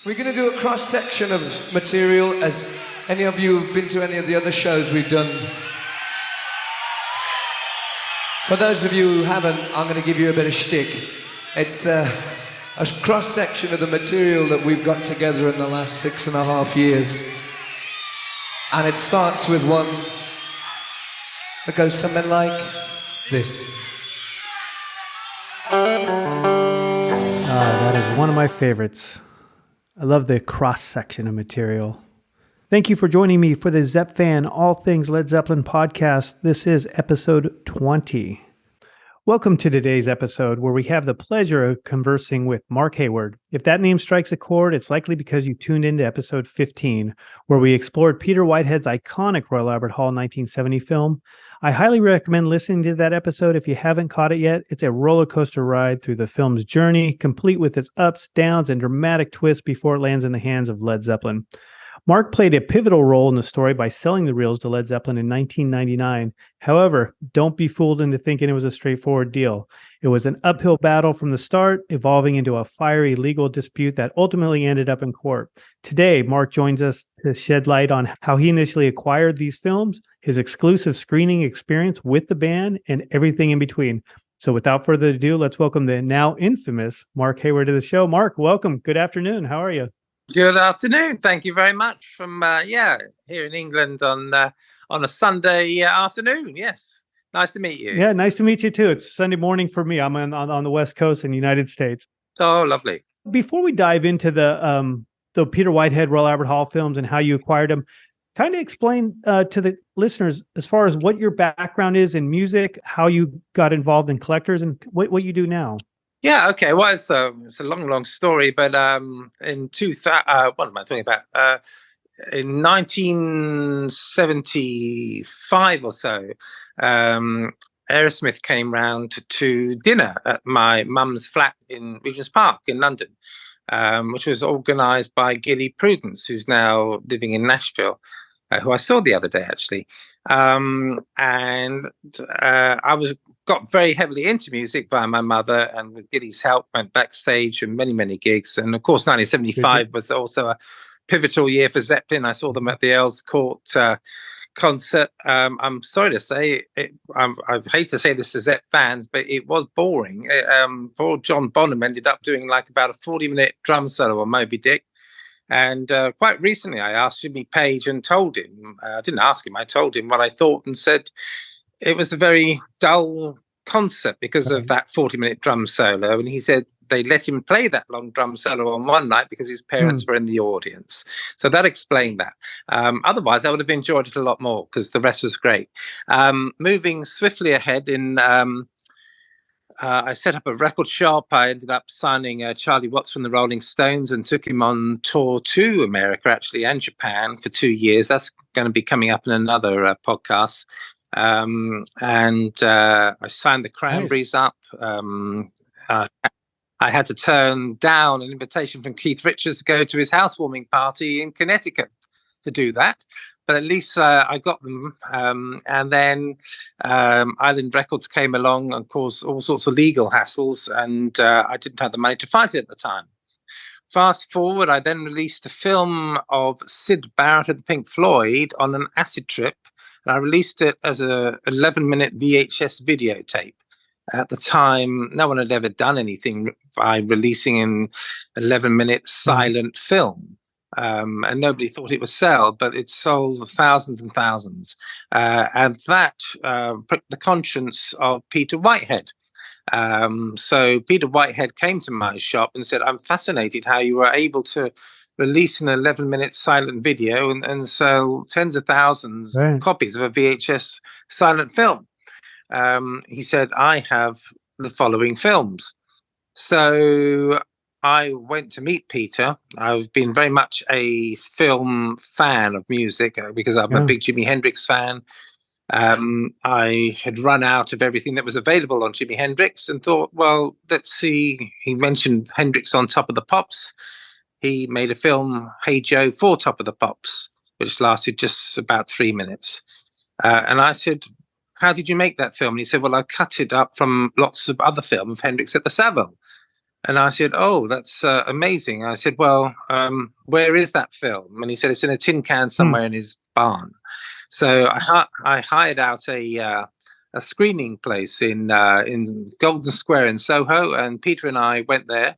We're going to do a cross-section of material. As any of you who've been to any of the other shows we've done. For those of you who haven't, I'm going to give you a bit of shtick. It's a cross-section of the material that we've got together in the last 6.5 years. And it starts with one that goes something like this. That is one of my favorites. I love the cross-section of material. Thank you for joining me for the Zepfan All Things Led Zeppelin podcast. This is episode 20. Welcome to today's episode where we have the pleasure of conversing with Mark Hayward. If that name strikes a chord, it's likely because you tuned into episode 15, where we explored Peter Whitehead's iconic Royal Albert Hall 1970 film. I highly recommend listening to that episode if you haven't caught it yet. It's a roller coaster ride through the film's journey, complete with its ups, downs, and dramatic twists before it lands in the hands of Led Zeppelin. Mark played a pivotal role in the story by selling the reels to Led Zeppelin in 1999. However, don't be fooled into thinking it was a straightforward deal. It was an uphill battle from the start, evolving into a fiery legal dispute that ultimately ended up in court. Today, Mark joins us to shed light on how he initially acquired these films, his exclusive screening experience with the band, and everything in between. So without further ado, let's welcome the now infamous Mark Hayward to the show. Mark, welcome. Good afternoon. How are you? Good afternoon. Thank you very much from here in England on a Sunday afternoon. Yes, nice to meet you. Yeah, nice to meet you too. It's Sunday morning for me. I'm on the West Coast in the United States. Oh, lovely. Before we dive into the Peter Whitehead Royal Albert Hall films and how you acquired them, kind of explain to the listeners as far as what your background is in music, how you got involved in collectors, and what you do now. Yeah, okay. Well, it's a long story, but in 2000, what am I talking about? In 1975 or so, Aerosmith came round to dinner at my mum's flat in Regent's Park in London, which was organised by Gilly Prudence, who's now living in Nashville, who I saw the other day, actually. And I got very heavily into music by my mother, and with Gilly's help, went backstage in many gigs. And of course, 1975 was also a pivotal year for Zeppelin. I saw them at the Earls Court concert. I'm sorry to say, I hate to say this to Zepp fans, but it was boring. Poor John Bonham ended up doing like about a 40-minute drum solo on Moby Dick. And quite recently, I asked Jimmy Page and told him, I didn't ask him, I told him what I thought and said it was a very dull concert because of that 40-minute drum solo. And he said they let him play that long drum solo on one night because his parents were in the audience. So that explained that. Otherwise, I would have enjoyed it a lot more because the rest was great. Moving swiftly ahead I set up a record shop. I ended up signing Charlie Watts from the Rolling Stones and took him on tour to America, actually, and Japan for 2 years. That's going to be coming up in another podcast. And I signed the Cranberries up. I had to turn down an invitation from Keith Richards to go to his housewarming party in Connecticut to do that. But at least I got them. And then Island Records came along and caused all sorts of legal hassles. And I didn't have the money to fight it at the time. Fast forward, I then released a film of Syd Barrett of the Pink Floyd on an acid trip. And I released it as a 11-minute VHS videotape. At the time, no one had ever done anything by releasing an 11-minute silent film. And nobody thought it would sell, but it sold thousands and thousands. And that pricked the conscience of Peter Whitehead. So Peter Whitehead came to my shop and said, I'm fascinated how you were able to release an 11-minute silent video and sell tens of thousands of copies of a VHS silent film. He said, I have the following films. So I went to meet Peter. I've been very much a film fan of music because I'm a big Jimi Hendrix fan. I had run out of everything that was available on Jimi Hendrix and thought, well, let's see. He mentioned Hendrix on Top of the Pops. He made a film, Hey Joe, for Top of the Pops, which lasted just about 3 minutes. And I said, how did you make that film? And he said, well, I cut it up from lots of other films of Hendrix at the Savile. And I said, "Oh, that's amazing." I said, "Well, where is that film?" And he said, "It's in a tin can somewhere in his barn." So I hired out a screening place in Golden Square in Soho, and Peter and I went there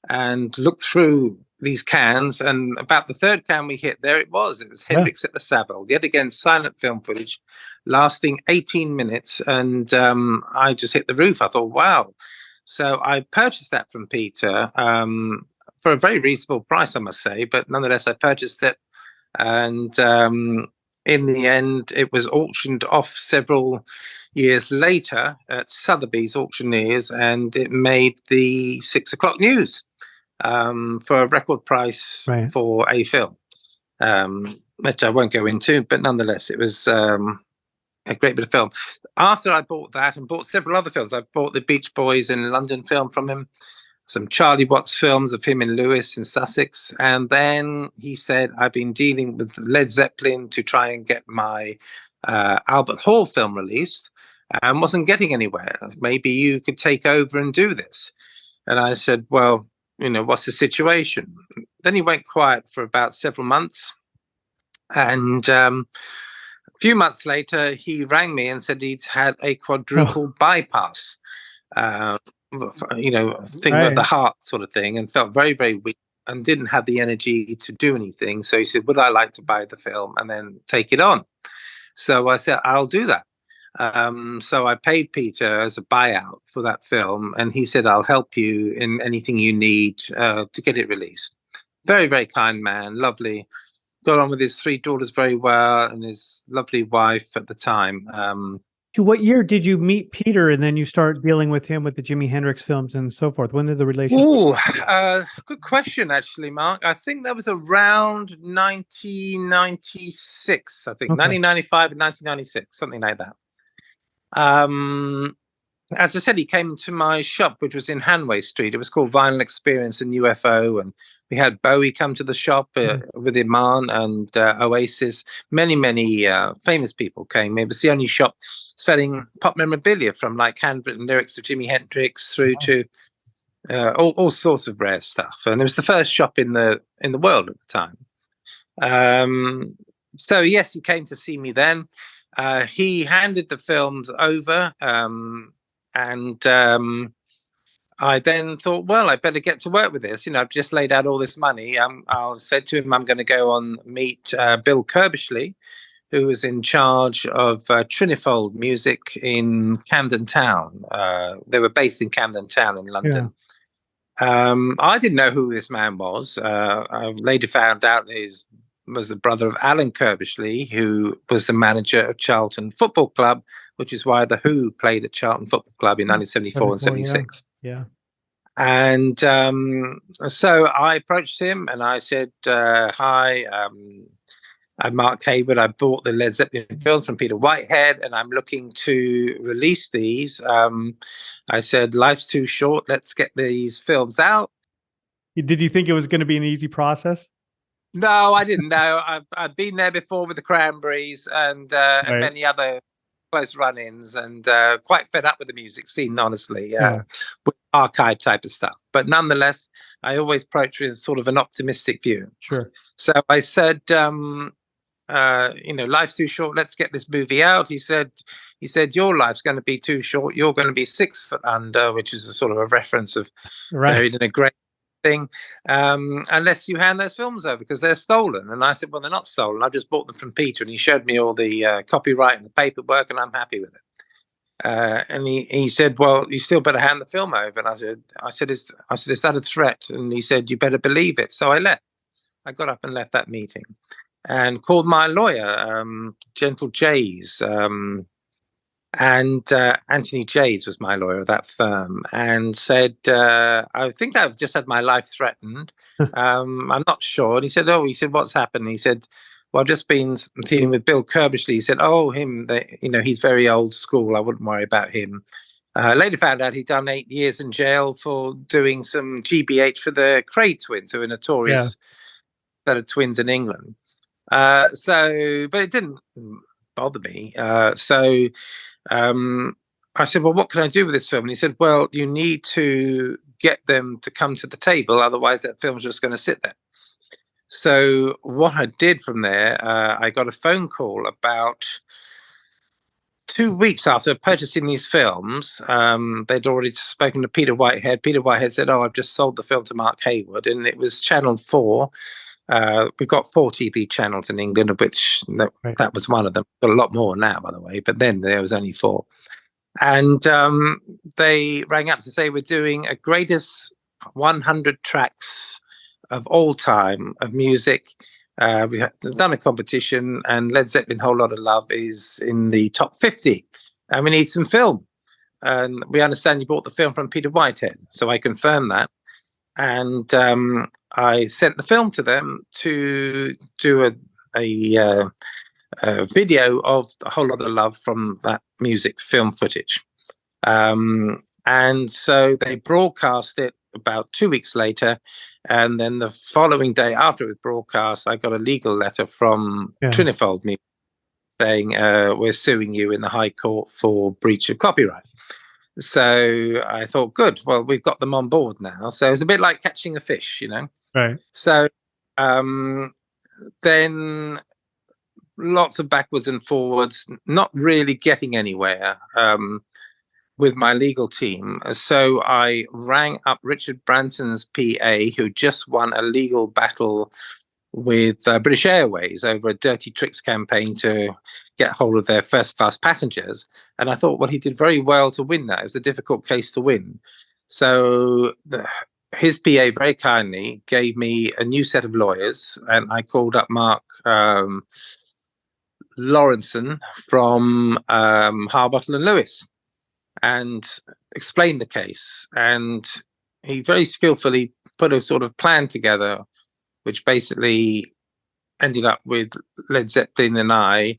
and looked through these cans. And about the third can we hit, there it was. It was Hendrix at the Savile. Yet again, silent film footage, lasting 18 minutes, and I just hit the roof. I thought, wow. So I purchased that from Peter for a very reasonable price, I must say. But nonetheless, I purchased it, and in the end, it was auctioned off several years later at Sotheby's auctioneers, and it made the 6 o'clock news for a record price for a film, which I won't go into. But nonetheless, it was a great bit of film. After I bought that and bought several other films, I bought the Beach Boys in London film from him, some Charlie Watts films of him in Lewes in Sussex. And then he said, I've been dealing with Led Zeppelin to try and get my Albert Hall film released and wasn't getting anywhere. Maybe you could take over and do this. And I said, well, what's the situation? Then he went quiet for about several months. And a few months later, he rang me and said he'd had a quadruple bypass, thing of the heart sort of thing, and felt very, very weak and didn't have the energy to do anything. So he said, would I like to buy the film and then take it on? So I said, I'll do that. So I paid Peter as a buyout for that film, and he said, I'll help you in anything you need to get it released. Very, very kind man, lovely. Got on with his 3 daughters very well and his lovely wife at the time. What year did you meet Peter and then you start dealing with him with the Jimi Hendrix films and so forth? When did the relationship? Good question, actually, Mark. I think that was around 1996, I think, 1995 and 1996, something like that. As I said, he came to my shop, which was in Hanway Street. It was called Vinyl Experience and UFO. And we had Bowie come to the shop with Iman and Oasis. Many, many famous people came. It was the only shop selling pop memorabilia, from like handwritten lyrics of Jimi Hendrix through to all sorts of rare stuff. And it was the first shop in the world at the time. So yes, he came to see me then. He handed the films over. And I then thought, well, I better get to work with this. I've just laid out all this money. I said to him, I'm going to go on meet Bill Kerbishley, who was in charge of Trinifold Music in Camden Town. They were based in Camden Town in London. Yeah. I didn't know who this man was. I later found out was the brother of Alan Kerbishley, who was the manager of Charlton Football Club, which is why the Who played at Charlton Football Club in 1974 and 76. Yeah. And so I approached him and I said, hi, I'm Mark Hayward. I bought the Led Zeppelin films from Peter Whitehead and I'm looking to release these. I said, life's too short. Let's get these films out. Did you think it was going to be an easy process? No, I didn't know. I've been there before with the Cranberries and many other close run-ins, and quite fed up with the music scene, honestly, with archive type of stuff. But nonetheless, I always approach with sort of an optimistic view. Sure. So I said, life's too short. Let's get this movie out. He said, your life's going to be too short. You're going to be 6 foot under, which is a sort of a reference of buried in a grave thing, unless you hand those films over because they're stolen. And I said, well, they're not stolen. I just bought them from Peter, and he showed me all the copyright and the paperwork, and I'm happy with it. And he said, well, you still better hand the film over. And I said, is that a threat? And he said, you better believe it. So I left. I got up and left that meeting and called my lawyer, Gentle Jays. And Anthony Jays was my lawyer at that firm, and said, I think I've just had my life threatened. I'm not sure. And he said, what's happened? And he said, well, I've just been dealing with Bill Kerbishley. He said, he's very old school. I wouldn't worry about him. Later found out he'd done 8 years in jail for doing some GBH for the Cray twins, who are notorious set of twins in England. But it didn't bother me. I said, well, what can I do with this film? And he said, well, you need to get them to come to the table. Otherwise, that film's just going to sit there. So what I did from there, I got a phone call about 2 weeks after purchasing these films. They'd already spoken to Peter Whitehead. Peter Whitehead said, "Oh, I've just sold the film to Mark Hayward," and it was Channel 4. We've got 4 TV channels in England, of which that was one of them. Got a lot more now, by the way, but then there was only 4. And they rang up to say, "We're doing a greatest 100 tracks of all time of music. We've done a competition, and Led Zeppelin Whole Lot of Love is in the top 50. And we need some film. And we understand you bought the film from Peter Whitehead." So I confirmed that. And I sent the film to them to do a video of A Whole Lot of Love from that music film footage. And so they broadcast it about 2 weeks later. And then the following day after it was broadcast, I got a legal letter from Trinifold Music saying, "We're suing you in the High Court for breach of copyright." So I thought, good, well, we've got them on board now. So it's a bit like catching a fish, Right. So then lots of backwards and forwards, not really getting anywhere with my legal team. So I rang up Richard Branson's PA, who just won a legal battle with British Airways over a dirty tricks campaign to get hold of their first-class passengers. And I thought, well, he did very well to win that. It was a difficult case to win. So his PA very kindly gave me a new set of lawyers, and I called up Mark Lawrenson from Harbottle and Lewis and explained the case. And he very skillfully put a sort of plan together, which basically ended up with Led Zeppelin and I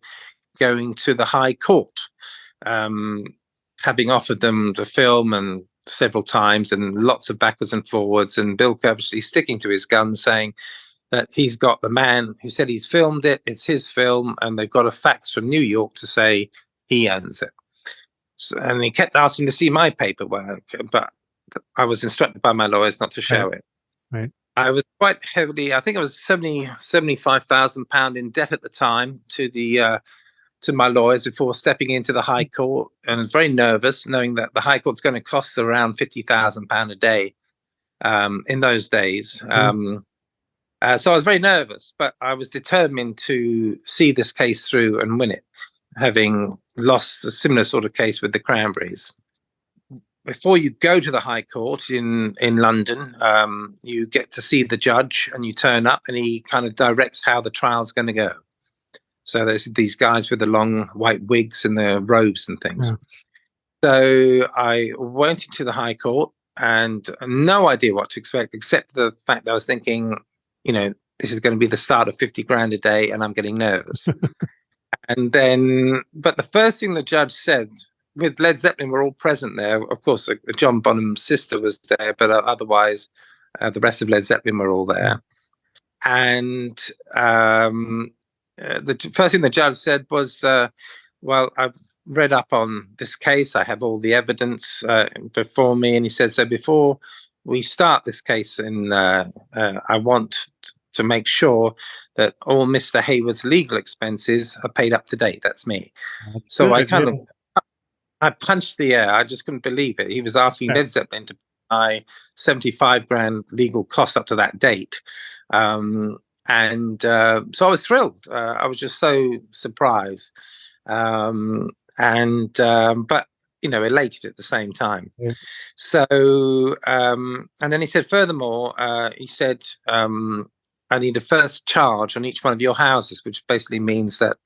going to the High Court, having offered them the film and several times and lots of backwards and forwards, and Bill Kirby sticking to his guns, saying that he's got the man who said he's filmed it, it's his film, and they've got a fax from New York to say he owns it. So, and he kept asking to see my paperwork, but I was instructed by my lawyers not to show it. Right. I was quite heavily, I think I was £75,000 in debt at the time to my lawyers before stepping into the High Court, and I was very nervous knowing that the High Court's going to cost around £50,000 a day in those days. So I was very nervous, but I was determined to see this case through and win it, having lost a similar sort of case with the Cranberries. Before you go to the High Court in London, you get to see the judge, and you turn up and he kind of directs how the trial's going to go. So there's these guys with the long white wigs and the robes and things. Yeah. So I went into the High Court and no idea what to expect, except the fact that I was thinking, this is going to be the start of 50 grand a day, and I'm getting nervous. And then, but the first thing the judge said, with Led Zeppelin, we're all present there. Of course, John Bonham's sister was there, but otherwise, the rest of Led Zeppelin were all there. And the first thing the judge said was, well, I've read up on this case. I have all the evidence before me. And he said, so before we start this case, I want to make sure that all Mr. Hayward's legal expenses are paid up to date. That's me. So I kind of, I punched the air. I just couldn't believe it. He was asking Led Zeppelin to pay 75 grand legal costs up to that date. So I was thrilled. I was just so surprised. But, elated at the same time. Yeah. So, and then he said, furthermore, he said, I need a first charge on each one of your houses, which basically means that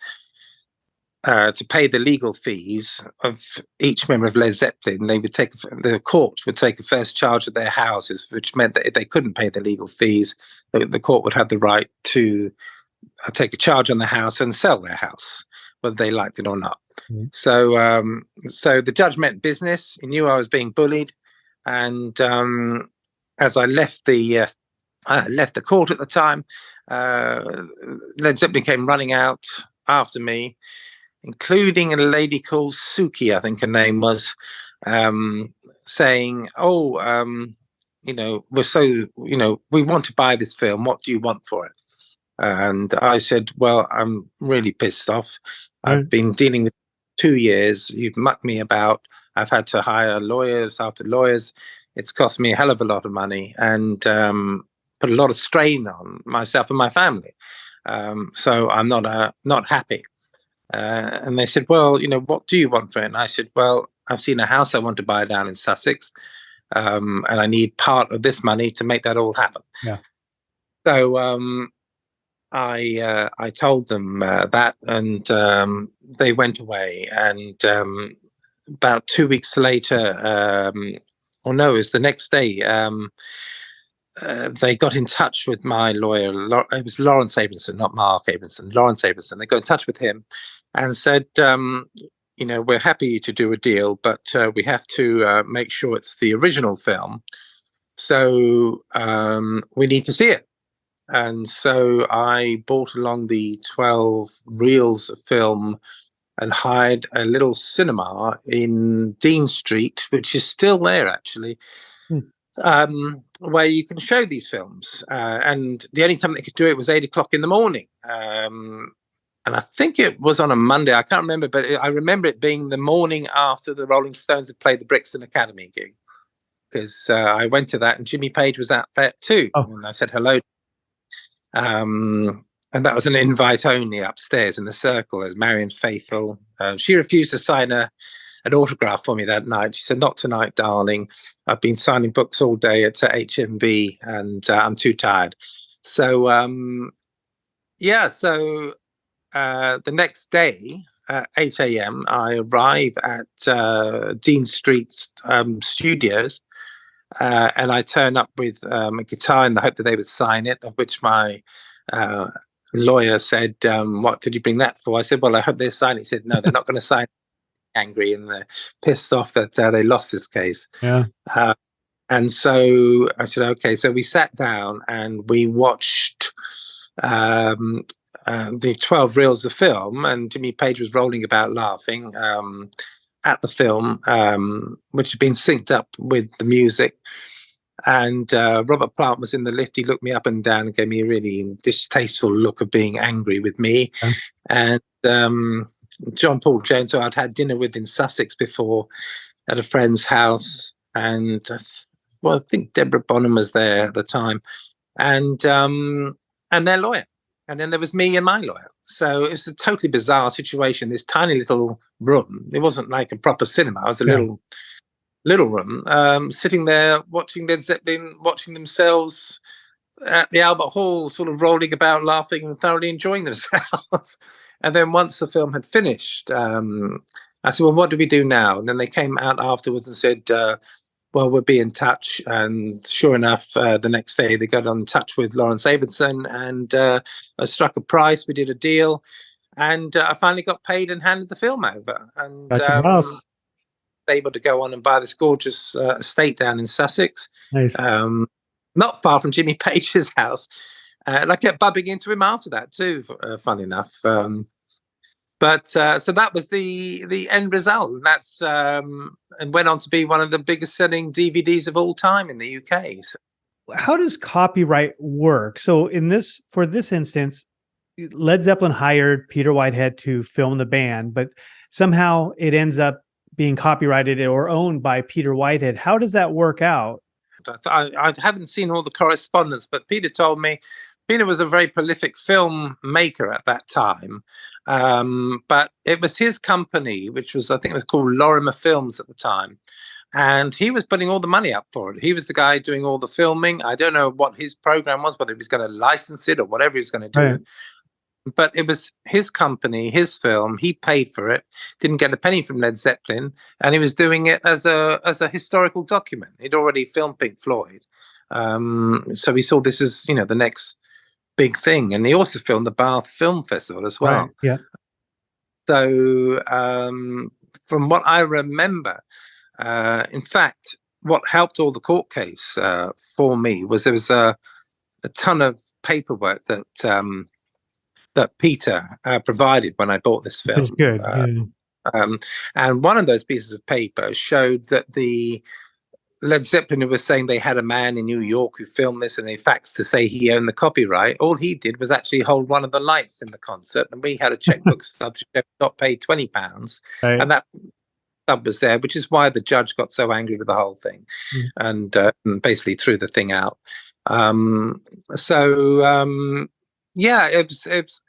to pay the legal fees of each member of Led Zeppelin, the court would take a first charge of their houses, which meant that if they couldn't pay the legal fees, the court would have the right to take a charge on the house and sell their house, whether they liked it or not. Mm-hmm. So the judge meant business. He knew I was being bullied, and as I left the court at the time, Led Zeppelin came running out after me, including a lady called Suki, I think her name was, saying, we're so, we want to buy this film. What do you want for it? And I said, well, I'm really pissed off. I've been dealing with 2 years. You've mucked me about. I've had to hire lawyers after lawyers. It's cost me a hell of a lot of money and put a lot of strain on myself and my family. So I'm not happy. And they said, well, what do you want for it? And I said, well, I've seen a house I want to buy down in Sussex. And I need part of this money to make that all happen. Yeah. So I told them that, and they went away. And about 2 weeks later, or no, it was the next day, they got in touch with my lawyer. It was Lawrence Abramson, not Mark Abramson. Lawrence Abramson. They got in touch with him and said, we're happy to do a deal, but we have to make sure it's the original film. So we need to see it. And so I bought along the 12 reels of film and hired a little cinema in Dean Street, which is still there, actually, where you can show these films. And the only time they could do it was 8 o'clock in the morning. And I think it was on a Monday. I can't remember, but I remember it being the morning after the Rolling Stones had played the Brixton Academy gig. Because I went to that and Jimmy Page was out there too. Oh. And I said hello. And that was an invite only upstairs in the circle as Marion Faithfull. She refused to sign an autograph for me that night. She said, not tonight, darling. I've been signing books all day at HMV and I'm too tired. So, the next day at 8 a.m., I arrive at Dean Street Studios. And I turn up with a guitar in the hope that they would sign it, of which my lawyer said, what did you bring that for? I said, well, I hope they sign it. He said, no, they're not going to sign it. Angry and they're pissed off that they lost this case. Yeah. And so I said, okay. So we sat down and we watched the 12 reels of film, and Jimmy Page was rolling about laughing at the film, which had been synced up with the music. And Robert Plant was in the lift. He looked me up and down and gave me a really distasteful look of being angry with me. And John Paul Jones, who I'd had dinner with in Sussex before at a friend's house. And I think Deborah Bonham was there at the time. And their lawyer. And then there was me and my lawyer. So it was a totally bizarre situation. This tiny little room. It wasn't like a proper cinema. It was a little room, sitting there watching Led Zeppelin, watching themselves at the Albert Hall, sort of rolling about, laughing and thoroughly enjoying themselves. And then once the film had finished, I said, well, what do we do now? And then they came out afterwards and said, well, we'll be in touch. And sure enough, the next day they got in touch with Lawrence Abramson and I struck a price. We did a deal. And I finally got paid and handed the film over. And able to go on and buy this gorgeous estate down in Sussex. Nice. Not far from Jimmy Page's house. And I kept bumping into him after that too, funny enough. So that was the end result. And that's and went on to be one of the biggest selling DVDs of all time in the UK. So. How does copyright work? So for this instance, Led Zeppelin hired Peter Whitehead to film the band, but somehow it ends up being copyrighted or owned by Peter Whitehead. How does that work out? I haven't seen all the correspondence, but Peter told me Peter was a very prolific filmmaker at that time. But it was his company, which was, I think it was called Lorimer Films at the time. And he was putting all the money up for it. He was the guy doing all the filming. I don't know what his program was, whether he was going to license it or whatever he was going to do. Right. But it was his company, his film. He paid for it, didn't get a penny from Led Zeppelin, and he was doing it as a historical document. He'd already filmed Pink Floyd. So he saw this as, the next big thing. And he also filmed the Bath Film Festival as well. Right. Yeah. So from what I remember, in fact, what helped all the court case for me was there was a ton of paperwork that Peter provided when I bought this film. Good. And one of those pieces of paper showed that the Led Zeppelin was saying they had a man in New York who filmed this, and they faxed to say he owned the copyright. All he did was actually hold one of the lights in the concert, and we had a checkbook stub got paid £20, Right. and that stub was there, which is why the judge got so angry with the whole thing, and basically threw the thing out. Yeah, it was.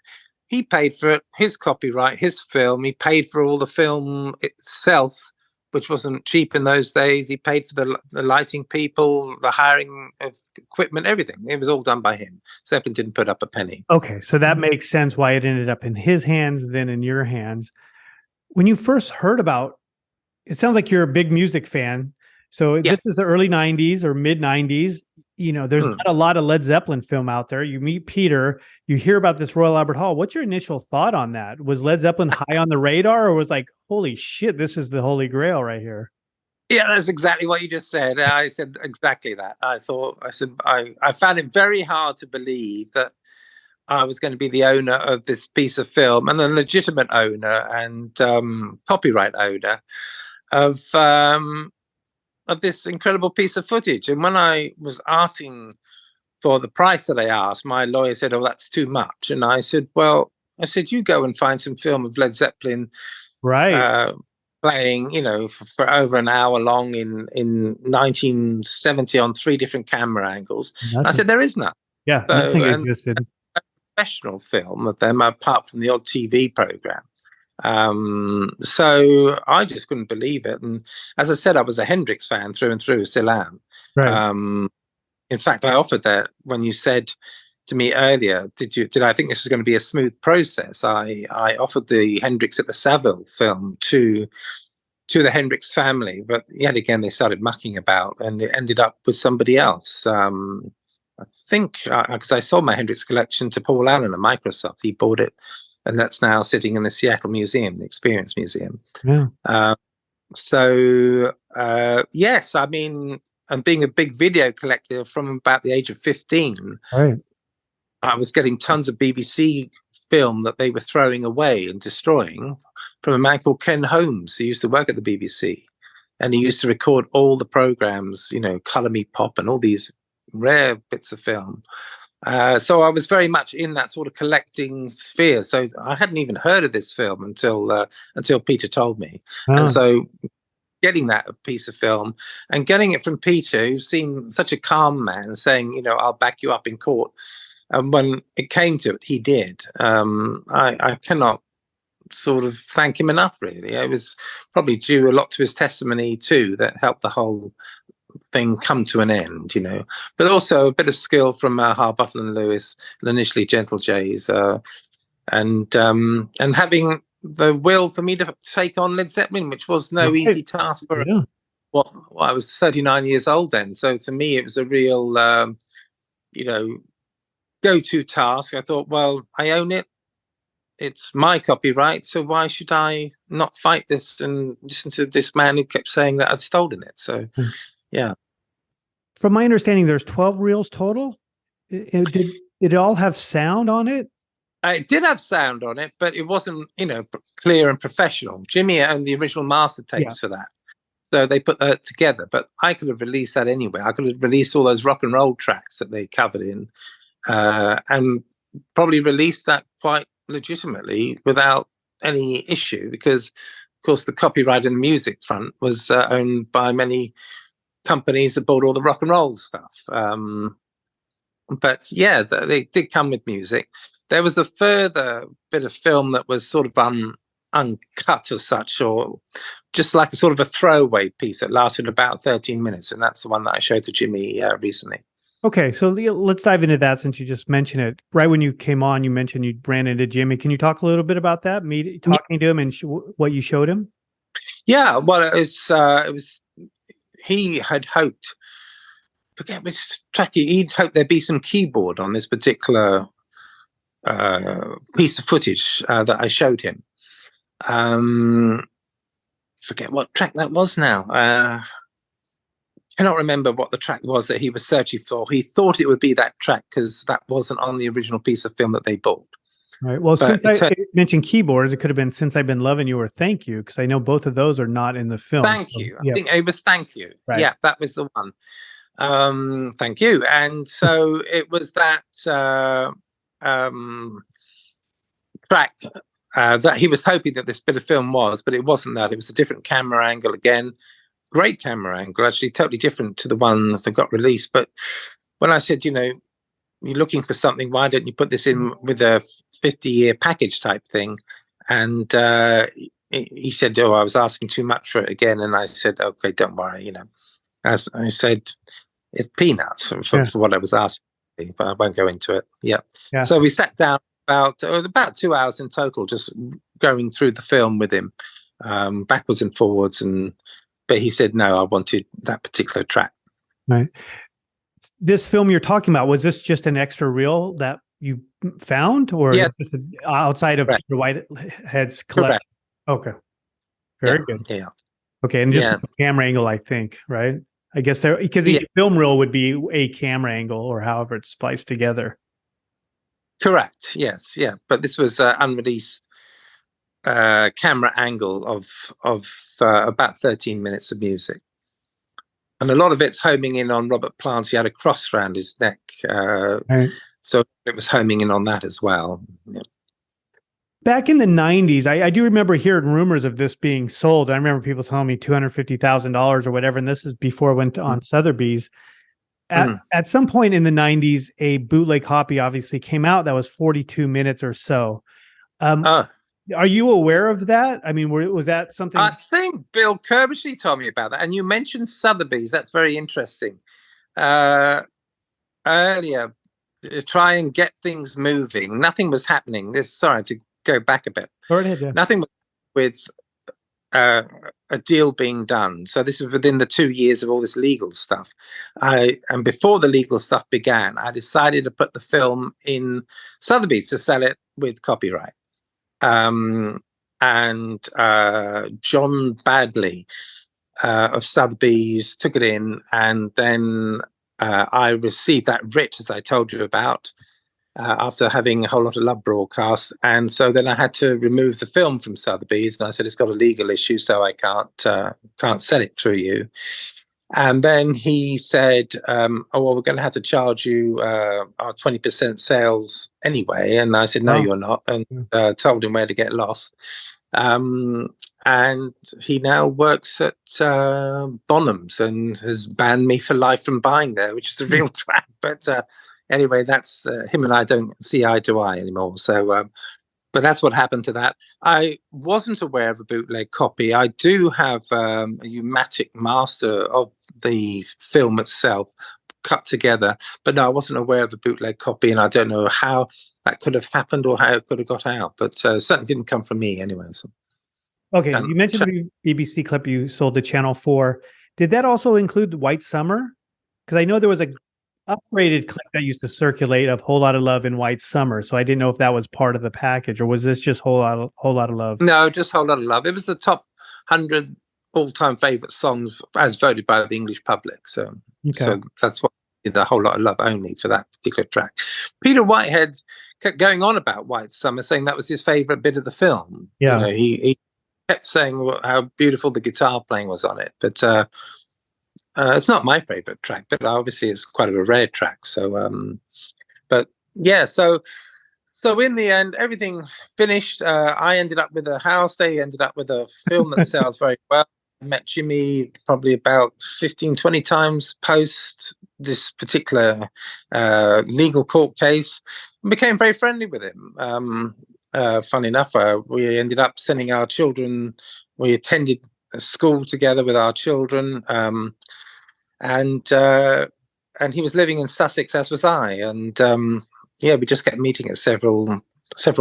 He paid for it, his copyright, his film. He paid for all the film itself, which wasn't cheap in those days. He paid for the lighting people, the hiring of equipment, everything. It was all done by him. Zeppelin didn't put up a penny. Okay, so that makes sense why it ended up in his hands than in your hands. When you first heard about, it sounds like you're a big music fan. So this is the early 90s or mid 90s. You know, there's not a lot of Led Zeppelin film out there. You meet Peter, you hear about this Royal Albert Hall. What's your initial thought on that? Was Led Zeppelin high on the radar, or was like, holy shit, this is the Holy Grail right here? Yeah, that's exactly what you just said. I said exactly that. I found it very hard to believe that I was going to be the owner of this piece of film, and the legitimate owner and copyright owner of this incredible piece of footage. And when I was asking for the price that I asked, my lawyer said, "Oh, that's too much." And I said, "Well," you go and find some film of Led Zeppelin, right, playing, for over an hour long in 1970 on 3 different camera angles." I said, "There is none." Yeah, nothing existed. A professional film of them, apart from the odd TV program. So I just couldn't believe it. And as I said, I was a Hendrix fan through and through, still am. Right. In fact, I offered that when you said to me earlier, did I think this was going to be a smooth process? I offered the Hendrix at the Saville film to the Hendrix family, but yet again they started mucking about, and it ended up with somebody else. I think because I sold my Hendrix collection to Paul Allen at Microsoft. He bought it, and that's now sitting in the Seattle Museum, the Experience Museum. Yeah. Yes, I mean, and being a big video collector from about the age of 15, right, I was getting tons of BBC film that they were throwing away and destroying from a man called Ken Holmes, who used to work at the BBC. And he used to record all the programs, Colour Me Pop and all these rare bits of film. So I was very much in that sort of collecting sphere. So I hadn't even heard of this film until Peter told me. And so getting that piece of film and getting it from Peter, who seemed such a calm man, saying, "I'll back you up in court." And when it came to it, he did. I cannot sort of thank him enough, really. It was probably due a lot to his testimony too that helped the whole thing come to an end, but also a bit of skill from Harbottle and Lewis, and initially Gentle Jays, and having the will for me to take on Led Zeppelin, which was no easy task for what I was 39 years old then. So to me, it was a real, go-to task. I thought, well, I own it. It's my copyright, so why should I not fight this and listen to this man who kept saying that I'd stolen it? So, yeah. From my understanding, there's 12 reels total. Did it all have sound on it? It did have sound on it, but it wasn't, clear and professional. Jimmy owned the original master tapes for that. So they put that together, but I could have released that anyway. I could have released all those rock and roll tracks that they covered in, and probably released that quite legitimately without any issue, because of course the copyright in the music front was owned by many companies that bought all the rock and roll stuff. But yeah, they did come with music. There was a further bit of film that was sort of uncut or such, or just like a sort of a throwaway piece that lasted about 13 minutes, and that's the one that I showed to Jimmy recently. Okay, so let's dive into that since you just mentioned it. Right when you came on, you mentioned you ran into Jimmy. Can you talk a little bit about that? Talking to him and what you showed him? Yeah, well, it was he had hoped, forget which track, he'd hoped there'd be some keyboard on this particular piece of footage that I showed him. Forget what track that was now. Cannot remember what the track was that he was searching for. He thought it would be that track because that wasn't on the original piece of film that they bought. Right. Well, But since I mentioned keyboards, it could have been Since I've Been Loving You or Thank You, because I know both of those are not in the film. Thank So, You. I yeah. think it was Thank You. Right. Yeah, that was the one. Thank you. And so it was that track that he was hoping that this bit of film was, but it wasn't that. It was a different camera angle again. Great camera angle, actually totally different to the one that got released. But when I said, you're looking for something, why don't you put this in with a 50-year package type thing? And he said, I was asking too much for it again. And I said, okay, don't worry. As I said, it's peanuts for what I was asking, but I won't go into it. Yeah. So we sat down about 2 hours in total, just going through the film with him, backwards and forwards. But he said, no, I wanted that particular track. Right. This film you're talking about, was this just an extra reel that you found, or just outside of Peter Whitehead's collection? Correct. Okay. Very good. Yeah. Okay. And just the camera angle, I think, right? I guess because each film reel would be a camera angle or however it's spliced together. Correct. Yes. Yeah. But this was unreleased camera angle of about 13 minutes of music. And a lot of it's homing in on Robert Plant's. He had a cross around his neck. So it was homing in on that as well. Yeah. Back in the 90s, I do remember hearing rumors of this being sold. I remember people telling me $250,000 or whatever, and this is before it went on Sotheby's. At some point in the 90s, a bootleg copy obviously came out that was 42 minutes or so. Are you aware of that? I mean, was that something? I think Bill Kirbishley told me about that. And you mentioned Sotheby's. That's very interesting. Earlier, to try and get things moving, nothing was happening. Sorry to go back a bit. Go ahead, yeah. Nothing with a deal being done. So this is within the 2 years of all this legal stuff. And before the legal stuff began, I decided to put the film in Sotheby's to sell it with copyright. And John Badley of Sotheby's took it in, and then I received that writ, as I told you about, after having A Whole Lot of Love broadcast. And so then I had to remove the film from Sotheby's, and I said, it's got a legal issue, so I can't sell it through you. And then he said, well, we're going to have to charge you our 20% sales anyway. And I said, no, you're not. And told him where to get lost. And he now works at Bonhams and has banned me for life from buying there, which is a real trap. But anyway, that's him and I don't see eye to eye anymore. So, but that's what happened to that. I wasn't aware of a bootleg copy. I do have a U-matic master of the film itself cut together, but no, I wasn't aware of a bootleg copy, and I don't know how that could have happened or how it could have got out, but certainly didn't come from me anyway. So. Okay, you mentioned the BBC clip you sold to Channel 4. Did that also include White Summer? Because I know there was a upgraded clip that used to circulate of Whole Lot of Love in White Summer, so I didn't know if that was part of the package, or was this just Whole Lot of Love? No, just Whole Lot of Love. It was the top 100 all-time favorite songs as voted by the English public. So that's what the Whole Lot of Love only for that particular track. Peter Whitehead kept going on about White Summer, saying that was his favorite bit of the film. Yeah, he kept saying how beautiful the guitar playing was on it, but it's not my favorite track, but obviously it's quite a rare track. So, but yeah, so in the end, everything finished. I ended up with a house. They ended up with a film that sells very well. I met Jimmy probably about 15, 20 times post this particular legal court case, and became very friendly with him. Funny enough, we ended up sending our children. We attended a school together with our children, and he was living in Sussex, as was I, and we just kept meeting at several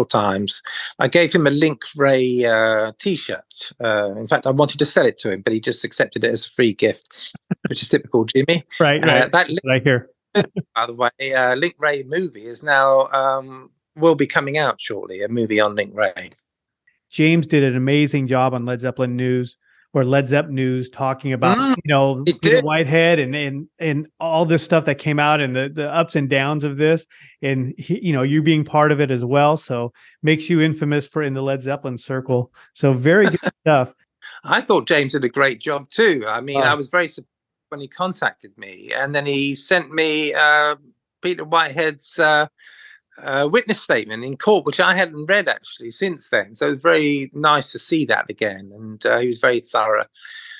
times. I gave him a Link Ray T-shirt. In fact, I wanted to sell it to him, but he just accepted it as a free gift, which is typical Jimmy. Right. That right here. By the way, Link Ray movie is now will be coming out shortly. A movie on Link Ray. James did an amazing job on Led Zeppelin News or Led Zeppelin news talking about, it Peter did. Whitehead and all this stuff that came out and the ups and downs of this, and you being part of it as well. So makes you infamous in the Led Zeppelin circle. So very good stuff. I thought James did a great job too. I mean, I was very surprised when he contacted me, and then he sent me Peter Whitehead's witness statement in court, which I hadn't read actually since then. So it was very nice to see that again, and he was very thorough.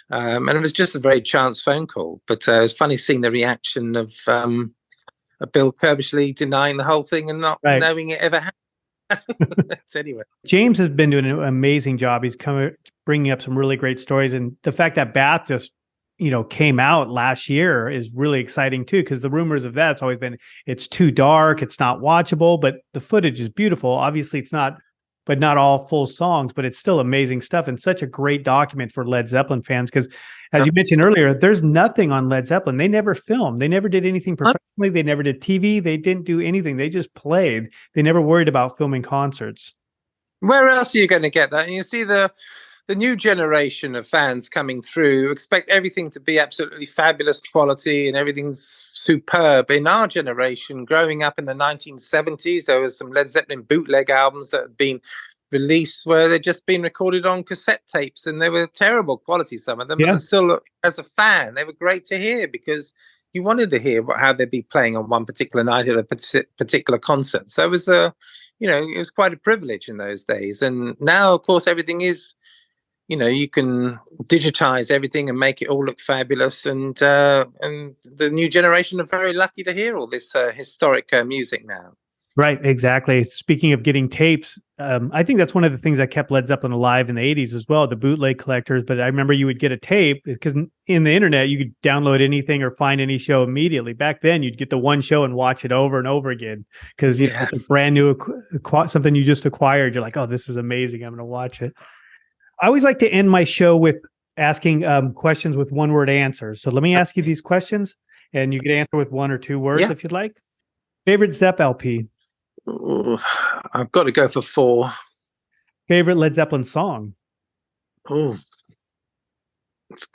And it was just a very chance phone call, but it was funny seeing the reaction of Bill Kerbishley denying the whole thing and not knowing it ever happened. Anyway, James has been doing an amazing job. He's bringing up some really great stories, and the fact that Bath just came out last year is really exciting too, because the rumors of that's always been it's too dark, it's not watchable, but the footage is beautiful. Obviously it's not all full songs, but it's still amazing stuff and such a great document for Led Zeppelin fans, because as you mentioned earlier, there's nothing on Led Zeppelin. They never filmed. They never did anything professionally. They never did TV. They didn't do anything. They just played. They never worried about filming concerts. Where else are you going to get that? And you see the new generation of fans coming through expect everything to be absolutely fabulous quality and everything's superb. In our generation, growing up in the 1970s, there was some Led Zeppelin bootleg albums that had been released where they'd just been recorded on cassette tapes, and they were terrible quality, some of them. Yeah. But still, as a fan, they were great to hear because you wanted to hear how they'd be playing on one particular night at a particular concert. So it was it was quite a privilege in those days. And now, of course, everything is, you can digitize everything and make it all look fabulous. And the new generation are very lucky to hear all this historic music now. Right, exactly. Speaking of getting tapes, I think that's one of the things that kept Led Zeppelin alive in the 80s as well, the bootleg collectors. But I remember you would get a tape because in the internet, you could download anything or find any show immediately. Back then, you'd get the one show and watch it over and over again because it's a brand new, something you just acquired. You're like, oh, this is amazing. I'm going to watch it. I always like to end my show with asking questions with one-word answers. So let me ask you these questions, and you can answer with one or two words if you'd like. Favorite Zepp LP? I've got to go for 4. Favorite Led Zeppelin song? Oh,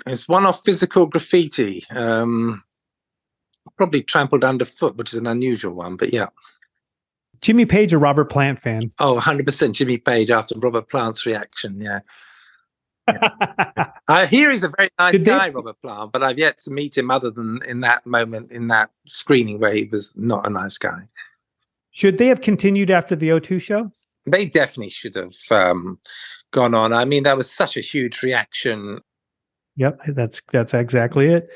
it's one off Physical Graffiti. Probably Trampled Underfoot, which is an unusual one, but yeah. Jimmy Page or Robert Plant fan? Oh, 100% Jimmy Page after Robert Plant's reaction, yeah. I hear he's a very nice guy, Robert Plant, but I've yet to meet him other than in that moment, in that screening where he was not a nice guy. Should they have continued after the O2 show? They definitely should have gone on. I mean, that was such a huge reaction. Yep, that's exactly it.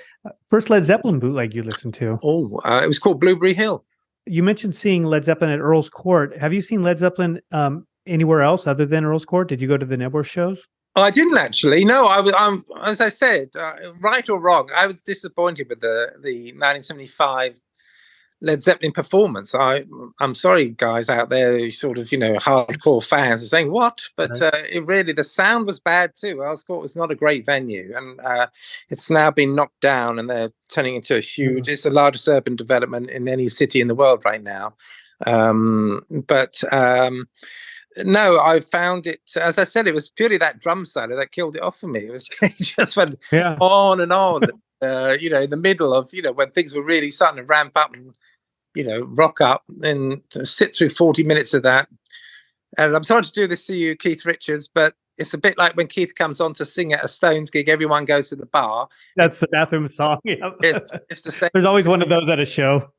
First Led Zeppelin bootleg you listened to? Oh, it was called Blueberry Hill. You mentioned seeing Led Zeppelin at Earl's Court. Have you seen Led Zeppelin anywhere else other than Earl's Court? Did you go to the Nebworth shows? Oh, I didn't actually. No, I'm as I said, right or wrong, I was disappointed with the 1975 Led Zeppelin performance. I'm sorry, guys out there who sort of, hardcore fans are saying what, but it really, the sound was bad too. Earl's Court was not a great venue, and it's now been knocked down, and they're turning into a huge. It's the largest urban development in any city in the world right now. No, I found it, as I said, it was purely that drum solo that killed it off for me. It was it just went on and on. In the middle of, when things were really starting to ramp up and, rock up, and to sit through 40 minutes of that. And I'm sorry to do this to you, Keith Richards, but it's a bit like when Keith comes on to sing at a Stones gig, everyone goes to the bar. That's the bathroom song. Yep. It's the same. There's always one of those at a show.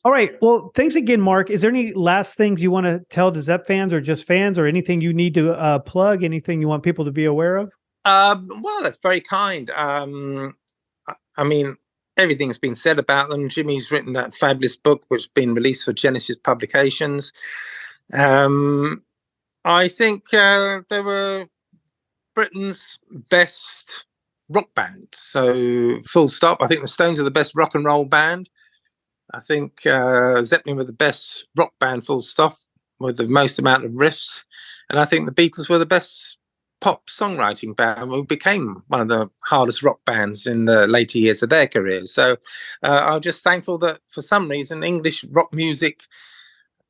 All right. Well, thanks again, Mark. Is there any last things you want to tell to Zepp fans or just fans, or anything you need to plug, anything you want people to be aware of? Well, that's very kind. I mean, everything's been said about them. Jimmy's written that fabulous book, which has been released for Genesis Publications. I think they were Britain's best rock band. So, full stop. I think the Stones are the best rock and roll band. I think Zeppelin were the best rock band, full stop, with the most amount of riffs. And I think the Beatles were the best pop songwriting band, who became one of the hardest rock bands in the later years of their careers. So I'm just thankful that for some reason English rock music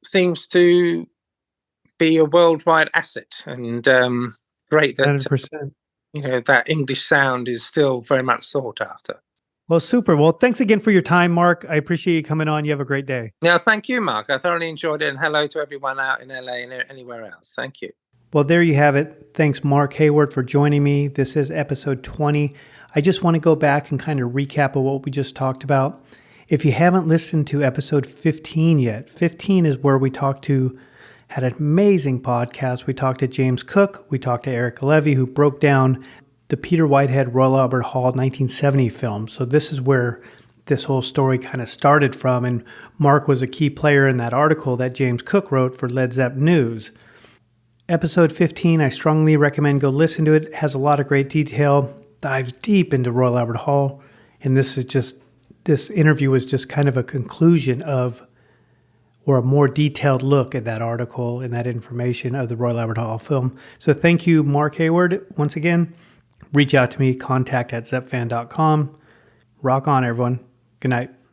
seems to be a worldwide asset. And great that 100%. that English sound is still very much sought after. Well, super. Well, thanks again for your time, Mark. I appreciate you coming on. You have a great day. Now, thank you, Mark. I thoroughly enjoyed it, and hello to everyone out in LA and anywhere else. Thank you. Well, there you have it. Thanks, Mark Hayward, for joining me. This is episode 20. I just want to go back and kind of recap of what we just talked about. If you haven't listened to episode 15 yet, 15 is where we had an amazing podcast. We talked to James Cook. We talked to Eric Levy, who broke down the Peter Whitehead Royal Albert Hall 1970 film. So this is where this whole story kind of started from. And Mark was a key player in that article that James Cook wrote for Led Zeppelin News. Episode 15, I strongly recommend go listen to it. It has a lot of great detail, dives deep into Royal Albert Hall. And this interview was just kind of a conclusion of, or a more detailed look at that article and that information of the Royal Albert Hall film. So thank you, Mark Hayward. Once again, reach out to me, contact@zepfan.com. Rock on, everyone. Good night.